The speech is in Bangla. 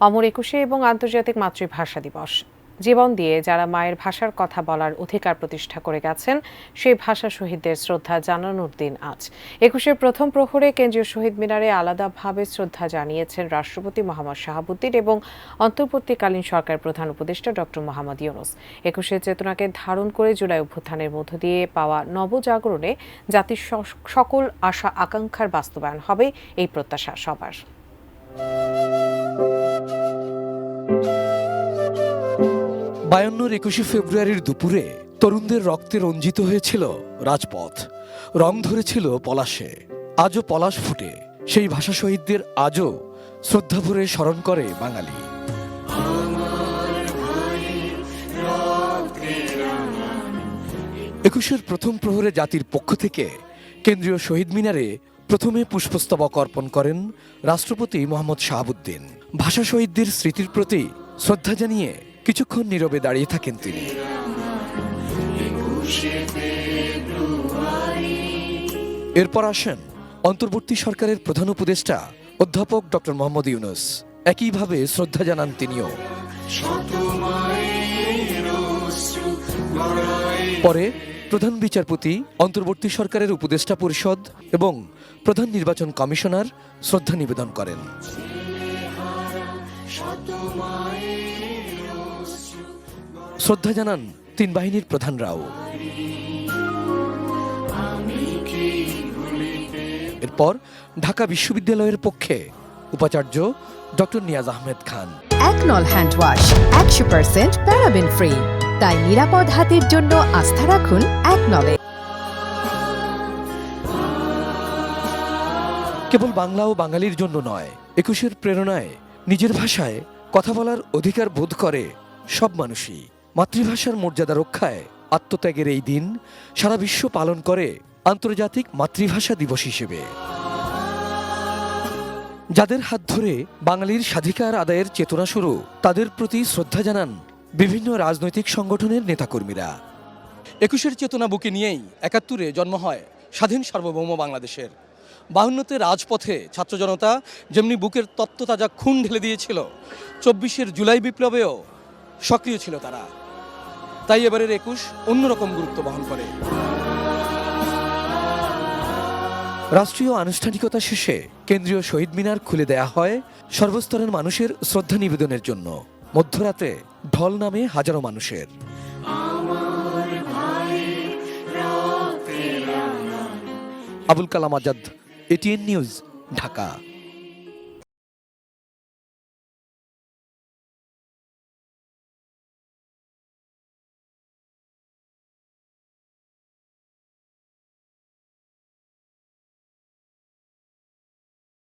অমর একুশে এবং আন্তর্জাতিক মাতৃভাষা দিবস। জীবন দিয়ে যারা মায়ের ভাষার কথা বলার অধিকার প্রতিষ্ঠা করে গেছেন সেই ভাষা শহীদদের শ্রদ্ধা জানানোর দিন আজ। একুশের প্রথম প্রহরে কেন্দ্রীয় শহীদ মিনারে আলাদাভাবে শ্রদ্ধা জানিয়েছেন রাষ্ট্রপতি মোহাম্মদ শাহাবুদ্দিন এবং অন্তর্বর্তীকালীন সরকার প্রধান উপদেষ্টা ডক্টর মোহাম্মদ ইউনূস। একুশের চেতনাকে ধারণ করে জুলাই অভ্যুত্থানের মধ্য দিয়ে পাওয়া নবজাগরণে জাতির সকল আশা আকাঙ্ক্ষার বাস্তবায়ন হবে, এই প্রত্যাশা সবার। 52 21 ফেব্রুয়ারির দুপুরে তরুণদের রক্তে রঞ্জিত হয়েছিল রাজপথ, রং ধরেছিল পলাশে। আজও পলাশ ফুটে, সেই ভাষা শহীদদের আজও শ্রদ্ধাভরে স্মরণ করে বাঙালি। 21 প্রথম প্রহরে জাতির পক্ষ থেকে কেন্দ্রীয় শহীদ মিনারে প্রথমে পুষ্পস্তবক অর্পণ করেন রাষ্ট্রপতি মোহাম্মদ শাহাবুদ্দিন। ভাষা শহীদদের স্মৃতির প্রতি শ্রদ্ধা জানিয়ে কিছুক্ষণ নীরবে দাঁড়িয়ে থাকেন তিনি। এরপর আসেন অন্তর্বর্তী সরকারের প্রধান উপদেষ্টা অধ্যাপক ডক্টর মোহাম্মদ ইউনূস। একইভাবে শ্রদ্ধা জানান তিনিও। পরে প্রধান বিচারপতি, অন্তর্বর্তী সরকারের উপদেষ্টা পরিষদ এবং প্রধান নির্বাচন কমিশনার শ্রদ্ধা নিবেদন করেন। শ্রদ্ধা জানান তিন বাহিনীর প্রধানরাও। এরপর ঢাকা বিশ্ববিদ্যালয়ের পক্ষে উপাচার্য doctor Niaz Ahmed Khan. একনল hand wash 100% paraben free, তাই নিরাপদ হাতের জন্য আস্থা রাখুন একনলে। কেবল বাংলা ও বাঙালির জন্য নয়, 21 প্রেরণায় নিজের ভাষায় কথা বলার অধিকার বোধ করে সব মানুষই। মাতৃভাষার মর্যাদা রক্ষায় আত্মত্যাগের এই দিন সারা বিশ্ব পালন করে আন্তর্জাতিক মাতৃভাষা দিবস হিসেবে। যাদের হাত ধরে বাঙালির স্বাধিকার আদায়ের চেতনা শুরু, তাদের প্রতি শ্রদ্ধা জানান বিভিন্ন রাজনৈতিক সংগঠনের নেতাকর্মীরা। 21 চেতনা বুকে নিয়েই 71-এ জন্ম হয় স্বাধীন সার্বভৌম বাংলাদেশের। 52-তে রাজপথে ছাত্র জনতা যেমনি বুকের তত্ত্বতাজা খুন ঢেলে দিয়েছিল, 24-এর জুলাই বিপ্লবেও সক্রিয় ছিল তারা। তাই এবারের 21 অন্যরকম গুরুত্ব বহন করে। রাষ্ট্রীয় আনুষ্ঠানিকতা শেষে কেন্দ্রীয় শহীদ মিনার খুলে দেয়া হয় সর্বস্তরের মানুষের শ্রদ্ধা নিবেদনের জন্য। মধ্যরাতে ঢল নামে হাজারো মানুষের। Abul Kalam Azad, ATN news, Dhaka.